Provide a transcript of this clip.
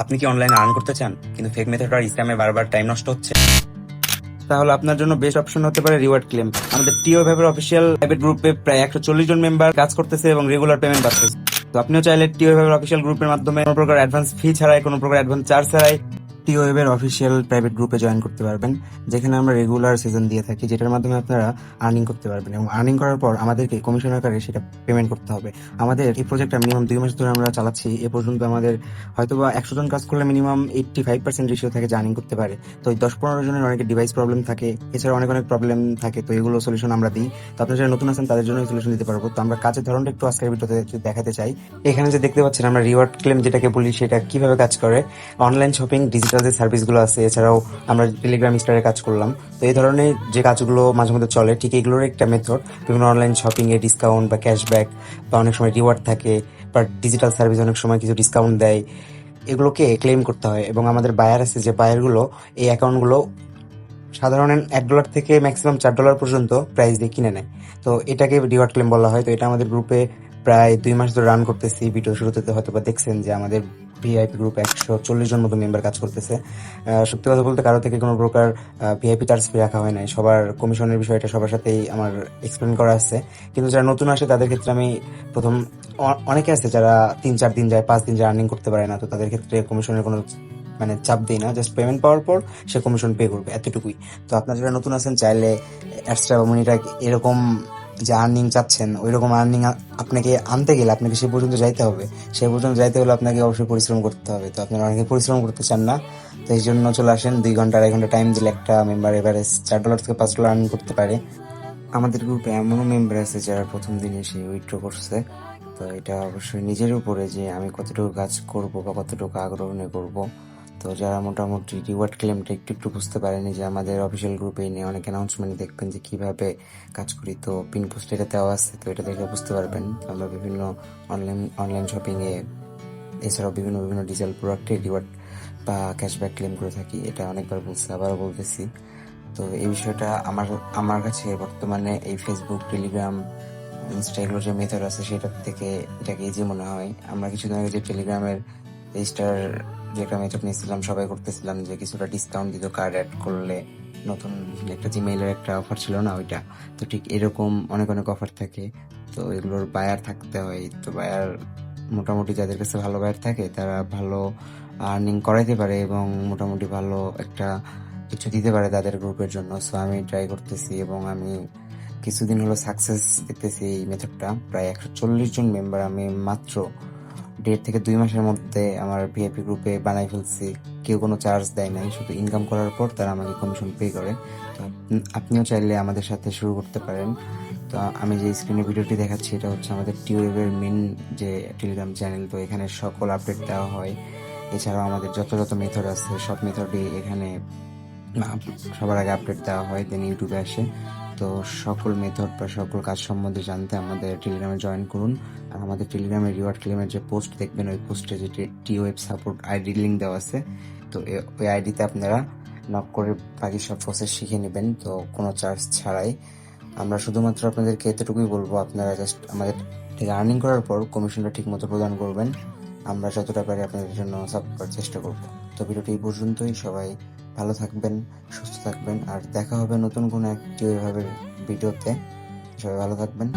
আপনি কি অনলাইনে আর্ন করতে চান কিন্তু ফেক মেথড আর স্ক্যামে বারবার টাইম নষ্ট হচ্ছে? তাহলে আপনার জন্য বেস্ট অপশন হতে পারে রিওয়ার্ড ক্লেম। আমাদের টিও ভ্যাবের অফিসিয়াল প্রাইভেট গ্রুপে প্রায় 140 জন মেম্বার কাজ করতেছে এবং রেগুলার পেমেন্ট পাচ্ছে। তো আপনিও চাইলে টিও ভ্যাবের অফিসিয়াল গ্রুপের মাধ্যমে কোনো প্রকার অ্যাডভান্স ফি ছাড়াই, কোনো প্রকার অ্যাডভান্স চার্জ ছাড়াই টিও ওয়েবের অফিসিয়াল প্রাইভেট গ্রুপে জয়েন করতে পারবেন, যেখানে আমরা রেগুলার সিজন দিয়ে থাকি, যেটার মাধ্যমে আপনারা আর্নিং করতে পারবেন এবং আর্নিং করার পর আমাদেরকে কমিশন আকারে সেটা পেমেন্ট করতে হবে। আমাদের এই প্রজেক্টটা মিনিমাম 2 মাস ধরে আমরা চালাচ্ছি। এ পর্যন্ত আমাদের হয়তোবা 100 জন কাজ করলে মিনিমাম 85% রেশিও থাকে যে আর্নিং করতে পারে। তো ওই 10-15 জনের অনেক ডিভাইস প্রবলেম থাকে, এছাড়া অনেক অনেক প্রবলেম থাকে। তো এগুলো সলিউশন আমরা দিই। তো আপনারা যারা নতুন আছেন তাদের জন্য সলিউশন দিতে পারবো। তো আমরা কাজের ধরনটা একটু আজকের ভিডিওতে দেখাতে চাই। এখানে যে দেখতে পাচ্ছেন আমরা রিওয়ার্ড ক্লেম যেটাকে বলি, সেটা কিভাবে কাজ করে। অনলাইন শপিং, ডিজিটাল যে সার্ভিসগুলো আছে, এছাড়াও আমরা টেলিগ্রাম স্টারে কাজ করলাম। তো এই ধরনের যে কাজগুলো মাঝে মধ্যে চলে, ঠিক এগুলোর একটা মেথড। বিভিন্ন অনলাইন শপিং এ ডিসকাউন্ট বা ক্যাশব্যাক বা অনেক সময় রিওয়ার্ড থাকে, বা ডিজিটাল সার্ভিস অনেক সময় কিছু ডিসকাউন্ট দেয়, এগুলোকে ক্লেম করতে হয়। এবং আমাদের বায়ার আছে, যে বায়ারগুলো এই অ্যাকাউন্টগুলো সাধারণ $1 থেকে ম্যাক্সিমাম $4 পর্যন্ত প্রাইস দিয়ে কিনে নেয়। তো এটাকে রিওয়ার্ড ক্লেম বলা হয়। তো এটা আমাদের গ্রুপে প্রায় 2 মাস ধরে রান করতেছি। ভিডিও শুরুতে হয়তো বা দেখছেন যে আমাদের ভিআইপি গ্রুপে 140 জন মতো মেম্বার কাজ করতেছে। সত্যি কথা বলতে কারো থেকে কোনো প্রকার ভিআইপি চার্জ ফি রাখা হয় নাই। সবার কমিশনের বিষয়টা সবার সাথেই আমার এক্সপ্লেন করা আছে। কিন্তু যারা নতুন আসে তাদের ক্ষেত্রে আমি প্রথম, অনেকে আছে যারা 3-4 দিন যায়, 5 দিন যায় আর্নিং করতে পারে না। তো তাদের ক্ষেত্রে কমিশনের কোনো চাপ দিই না, জাস্ট পেমেন্ট পাওয়ার পর সে কমিশন পে করবে, এতটুকুই। তো আপনারা যারা নতুন আছেন চাইলে এক্সট্রা বা মনিটাইক এরকম যে আর্নিং চাচ্ছেন, ওই রকম আর্নিং আপনাকে আনতে গেলে আপনাকে সে পর্যন্ত যাইতে হবে। সে পর্যন্ত যাইতে হলে আপনাকে অবশ্যই পরিশ্রম করতে হবে। তো আপনারা অনেকে পরিশ্রম করতে চান না, তো এই জন্য চলে আসেন। 2 ঘন্টা 2.5 ঘন্টা টাইম দিলে একটা মেম্বার এভারেজ $4 থেকে $5 আর্ন করতে পারে। আমাদের গ্রুপে এমনও মেম্বার আছে যারা প্রথম দিনে সে উইথড্র করছে। তো এটা অবশ্যই নিজের উপরে যে আমি কতটুকু কাজ করব বা কতটুকু আগ্রহ নিয়ে করবো। তো যারা মোটামুটি রিওয়ার্ড ক্লেমটা একটু একটু বুঝতে পারেনি, যে আমাদের অফিসিয়াল গ্রুপে নিয়ে অনেক অ্যানাউন্সমেন্ট দেখবেন যে কিভাবে কাজ করি। তো পিন পোস্ট এটা দেওয়া আছে, তো এটা দেখে বুঝতে পারবেন। আমরা বিভিন্ন অনলাইন শপিংয়ে, এছাড়াও বিভিন্ন বিভিন্ন ডিজিটাল প্রোডাক্টে রিওয়ার্ড বা ক্যাশব্যাক ক্লেম করে থাকি। এটা অনেকবার বলছি, আবারও বলতেছি। তো এই বিষয়টা আমার কাছে বর্তমানে এই ফেসবুক, টেলিগ্রাম, ইনস্টা এগুলোর যে মেথড আছে সেটার থেকে এটাকে ইজি মনে হয়। আমরা কিছুদিন আগে যে টেলিগ্রামের রেজিস্টার যে একটা মেথড নিয়েছিলাম, সবাই করতেছিলাম, যে কিছুটা ডিসকাউন্ট দিত কার্ড অ্যাড করলে। নতুন একটা জিমেইলের একটা অফার ছিল না ওইটা? তো ঠিক এরকম অনেক অনেক অফার থাকে। তো এগুলোর বায়ার থাকতে হয়। তো বায়ার মোটামুটি যাদের কাছে ভালো বায়ার থাকে তারা ভালো আর্নিং করাইতে পারে এবং মোটামুটি ভালো একটা কিছু দিতে পারে তাদের গ্রুপের জন্য। সো আমি ট্রাই করতেছি এবং আমি কিছুদিন হলো সাকসেস দেখতেছি এই মেথডটা। প্রায় 140 জন মেম্বার আমি মাত্র 1.5 থেকে 2 মাসের মধ্যে আমার ভিআইপি গ্রুপে বানাই ফেলছি। কেউ কোনো চার্জ দেয় নাই, শুধু ইনকাম করার পর তারা আমাকে কমিশন পে করে। তো আপনিও চাইলে আমাদের সাথে শুরু করতে পারেন। তো আমি যে স্ক্রিনে ভিডিওটি দেখাচ্ছি এটা হচ্ছে আমাদের টিওয়েবের মেন যে টেলিগ্রাম চ্যানেল। তো এখানে সকল আপডেট দেওয়া হয়। এছাড়াও আমাদের যত যত মেথড আছে সব মেথডই এখানে সবার আগে আপডেট দেওয়া হয়, দেন ইউটিউবে আসে। তো সকল মেথড বা সকল কাজ সম্বন্ধে জানতে আমাদের টেলিগ্রামে জয়েন করুন। আর আমাদের টেলিগ্রামের রিওয়ার্ড ক্লেমের যে পোস্ট দেখবেন, ওই পোস্টে যে টিওয়েব সাপোর্ট আইডি লিঙ্ক দেওয়া আছে। তো ওই আইডিতে আপনারা নক করে বাকি সব প্রসেস শিখে নেবেন, তো কোনো চার্জ ছাড়াই। আমরা শুধুমাত্র আপনাদেরকে এতটুকুই বলবো, আপনারা জাস্ট আমাদের থেকে আর্নিং করার পর কমিশনটা ঠিক মতো প্রদান করবেন। আমরা যতটা পারি আপনাদের জন্য সাপোর্ট করার চেষ্টা করব। তো ভিডিওটি এই পর্যন্তই। সবাই ভালো থাকবেন, সুস্থ থাকবেন, আর দেখা হবে নতুন কোনো একটি এভাবে ভিডিওতে। সবাই ভালো থাকবেন।